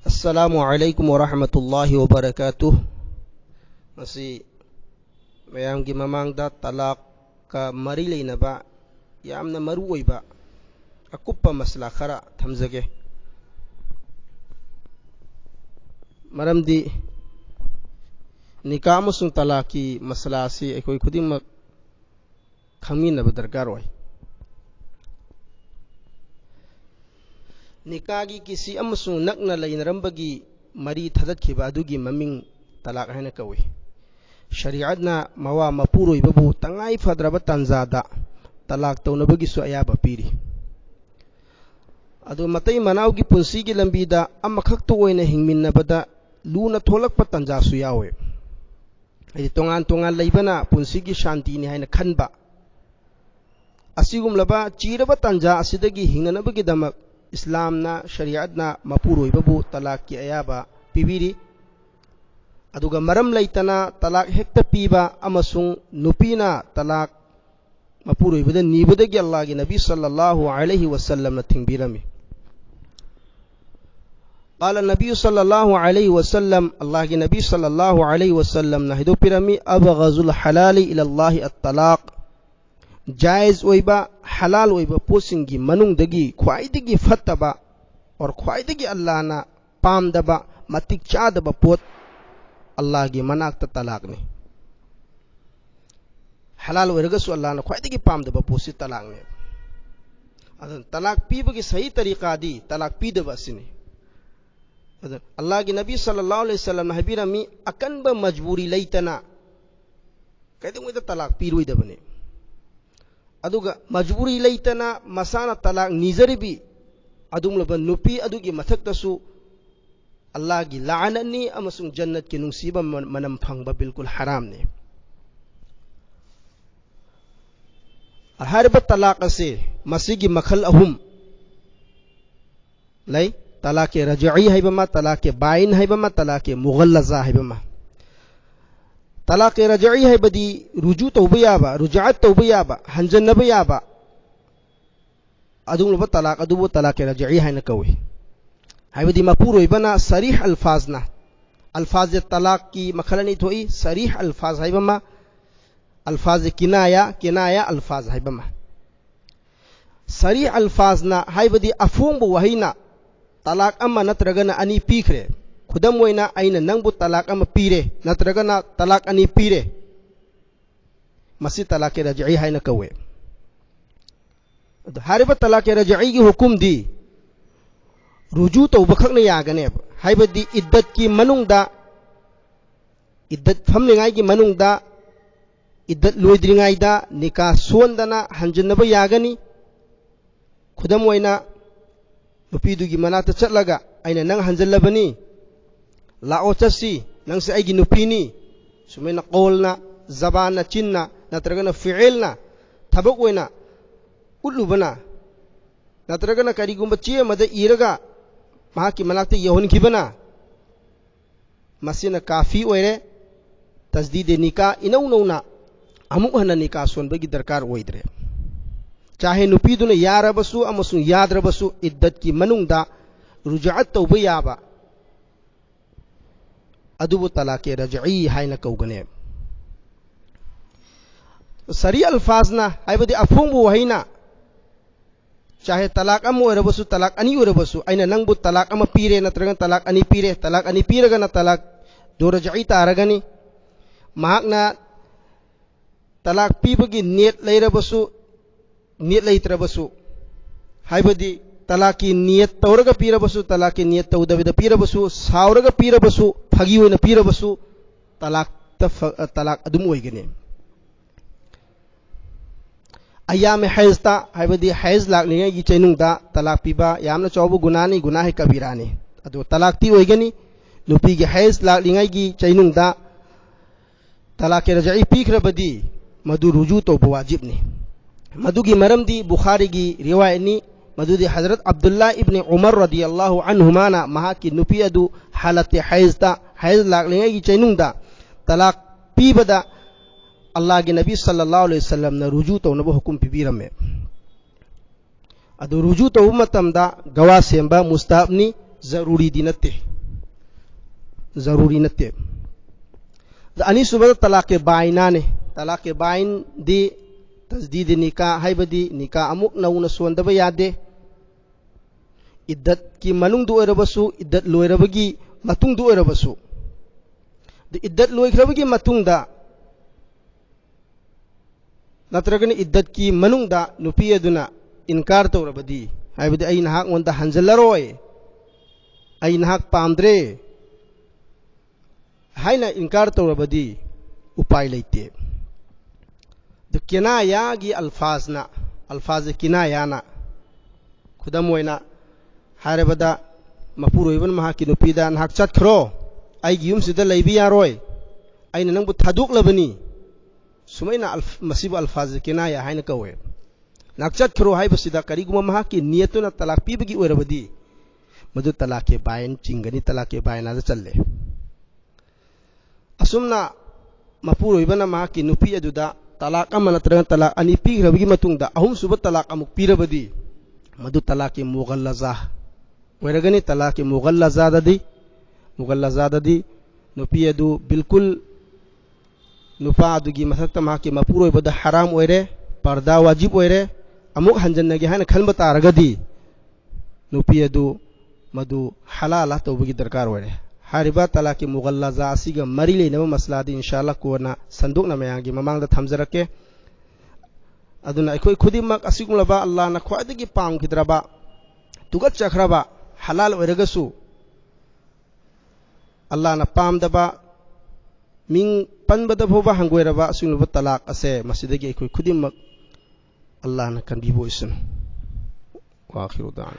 अस्सलामु अलैकुम वरहमतुल्लाहि वबरकातुह। मसी मयाम की ममांगदा तलाक का मरी लेनबा यामना मरु ओइबा अकुप्पा मसला खरा थमजगे। मरमदी निकाह अमसुंग तलाक की मसला से अखोई खुदिमक खंगिनबा दरकार ओइ। निकाह की किसी अमसुंग नकना लैनरंबगी मरी थदतखिबा अदुगी ममिंग तलाक हैना कवी। शरीअतना मवा मपुरोइबबु तंगाई फद्रबा तंजादा तलाक तौनबगिसु अयाबा पीरी। अदु मतई मनावगी पुंसीगी लंबीदा अमखक्तो ओइना हिंगमिन्नबदा लूना थोलकपा तंजासु यावे। हदि तोंगान तोंगान लैबना पुंसीगी शांतिनी हाइना खनबा असिगुमलबा चीरबा तंजा असिदगी हिंगनबगिदमक इस्लामना शरीअतना मपुरोइबबु तलाक की अयाबा पीबीरी। अदुगा मरम लैतना तलाक हेक्ता पीबा अमसुंग नुपीना तलाक मपुरोइबदा नीबदगी अल्लाह की नबी सल्लल्लाहु अलैहि वसल्लम न थिंगबीरमी। قال النبي صلى الله عليه وسلم الله की नबी सल्लल्लाहु अलैहि वसल्लम न हिदो पिरमी अबगजुल हलाल इला अल्लाह अत्तलाक जायज ओइबा हलाल ओइबा पोसिंगी मनुंगदगी ख्वाइदगी फत्तबा और ख्वाइदगी अल्लाह ना पामदबा मतिक चादबा पोत अल्लाह की मनाक्ता तलाक ने। हलाल ओइरगसु अल्लाह ना ख्वाइदगी पामदबा पोसि तलाक ने। अदन तलाक पीबगी सही तरीका दी तलाक पीदबा सिने। अदन अल्लाह की नबी सल्लल्लाहु अलैहि वसल्लम हबीरमी अकनबा मजबूरी लैतना कैदंगोइदा तलाक पीरोइदबने। अदुगा मजबूरी लैतना मसाना तलाक निजरिबी अदुमलबा नुपी अदुगी मथक्तसु अल्लाह की लाननी अमसुंग जन्नत की नुंसीबा मनम फंगबा बिल्कुल हराम ने। हरबा तलाक से मसीगी मखल अहुम लै तलाक रजई हैबमा तलाक बाइन हैबमा तलाक मुगल्लजा हैबमा। तलाक रजई हैबदी रुजू तौबा याबा रुजात तौबा याबा हंजनबा याबा अदुमलबा तलाक अदुबु तलाक रजई हैना कवे। हैबदी मपुरोइबना सरीह अल्फाजना अल्फाज तलाक की मखलनी थोई सरीह अल्फाज हैबमा अल्फाज किनाया किनाया अल्फाज हैबमा। सरीह अल्फाजना हैबदी अफोंबु वहीना तलाक अमा नत्रगना अनि पीखरे खुदम ओइना आइना नंगबु तलाक अमा पीरे नत्रगना तलाक अनि पीरे मसी तलाक रजई हैना कवे। हरबा तलाक रजई की हुकुम दी रुजू तौबखकना यागने हैबदी इद्दत की मनुंगदा इद्दत फमलिंगाई की मनुंगदा इद्दत लोइद्रिंगाइदा निकाह सोंदना हंजनबा यागनी। खुदम ओइना नुपीदुगी मनाता चटलगा आइना नंग हंजलबनी लाओ चसी नंगसे आइगी नुपीनी सुमेना कौलना जबाना चिन्ना नत्रगना फिइलना थबक ओइना उल्लुबना नत्रगना करिगुंबा चे मद इरगा महाकी मनाक्ते यहोनखिबना मसीना काफी ओइरे। तस्दीद निकाह इनौ नौना अमुक हना निकाह सोनबगी दरकार ओइद्रे। चाहे नुपीदुना यारबसु अमसु याद्रबसु इद्दत की मनुंगदा रुजात तौबा याबा अदुबु तलाक रजई हाइना कौगने। सरी अल्फाजना हैबदी अफोंबु वहीना चाहे तलाक अम ओइरबसु तलाक अनि ओइरबसु आइना नंगबु तलाक अमा पीरे नत्रगन तलाक अनि पीरे तलाक अनि पीरगना तलाक दो रजई तारगनी। महाकना तलाक पीबगी नेट लैरबसु नियत लैत्रबसु हैबदी तलाक की नियत तौरगा पीरबसु तलाक की नियत तौदबिदा पीरबसु सावरगा पीरबसु फगी ओइना पीरबसु तलाक अदुम ओइगने। अयाम हैजता हैबदी हैज लाकलिंगाई की चैनुंगदा तलाक पीबा यामना चौबु गुनानी गुनाह कबीरानी अदु तलाक ती ओइगनी। नुपी की हैज लाकलिंगाई की चैनुंगदा तलाक रजई पीखरबदी मदु रुजू तौबा वाजिबनी। मधुगी मरमदी बुखारी की रिवायतनी मधुदी हजरत अब्दुल्ला इब्न उमर रदियल्लाहु अन्हुमाना महा की नुपी अदु हालत हैजता हैज लाकलिंगाई की चैनुंगदा तलाक पीबदा अल्लाह के नबी सल्लल्लाहु अलैहि वसल्लम न रुजू तौनबा हुकुम पिबीरमे। अदु रुजू तौबा मतमदा गवा सेंबा मुस्ताहबनी जरूरी दी नते। जरूरी नते अनीसुबद तलाक के बायना ने तलाक के बाइन दी तजदीद निका हाइबदी निका अमुक नौना सोंदब यादे इद्दत की मनुंग दु ओरबसु इद्दत लोयरबगी मतुंग दु ओरबसु इद्दत लोयख्रबगी मतुंगदा नत्रगन इद्दत की मनुंगदा नुपी अदुना इनकार तौरबदी हाइबदी आई नहाक वंदा हंजलरोय आई नहाक पामद्रे हाइना इनकार तौरबदी उपाय लेते किनाया की अल्फाज किनायाना खुदम ओइना हारबदा मपुरोइबन महाकी नुपीदा नहाक चतखरो आइगी युमसिदा लैबी यारोय आइना नंगबु थादोकलबनी सुमैना मसिब अल्फाज किनाया हाइना कवे नहाक चतखरो हाइबसिदा करिगुमा महाकी नियतुना तलाक पीबगी ओइरबदी मदु तलाक के बायन चिंगनी तलाक के बायना चल्ले असुमना मपुरोइबन महाकी नुपी अदुदा तलाक नत्रगन तलाक अनी पीग्रबगी मतुंगदा अहुम सुब तलाक अमुक पीरबदी मदु तलाक के मुगल्लजा वैरगनी तलाक के मुगल्लजाददी नुपी अदु बिल्कुल नुपा अदुगी मथक्ता महाकी मपुरोइबदा हराम ओइरे पर्दा वाजिब ओइरे अमुक हंजन्नगे हाना खलबा तारगदी नुपी अदु मदु हलाला तौबगी दरकार ओइरे हारिबा तलाक के मुगल्लजा असिगा मरी लेनब मसलादी इंशाअल्लाह कोना संदुकना मयांगी ममांगदा थमजरके अदुना अखोय खुदिमक असिगुलबा अल्लाह ना ख्वाइदगी पामखिद्रबा तुगत चखरबा हलाल ओइरगसु अल्लाह ना पामदबा मिंग पनबदा भोबा हंगोइरबा असिगुलबा तलाक असे मसिदगी अखोय खुदिमक अल्लाह ना कनबिबो इसुन वा आखिरु दान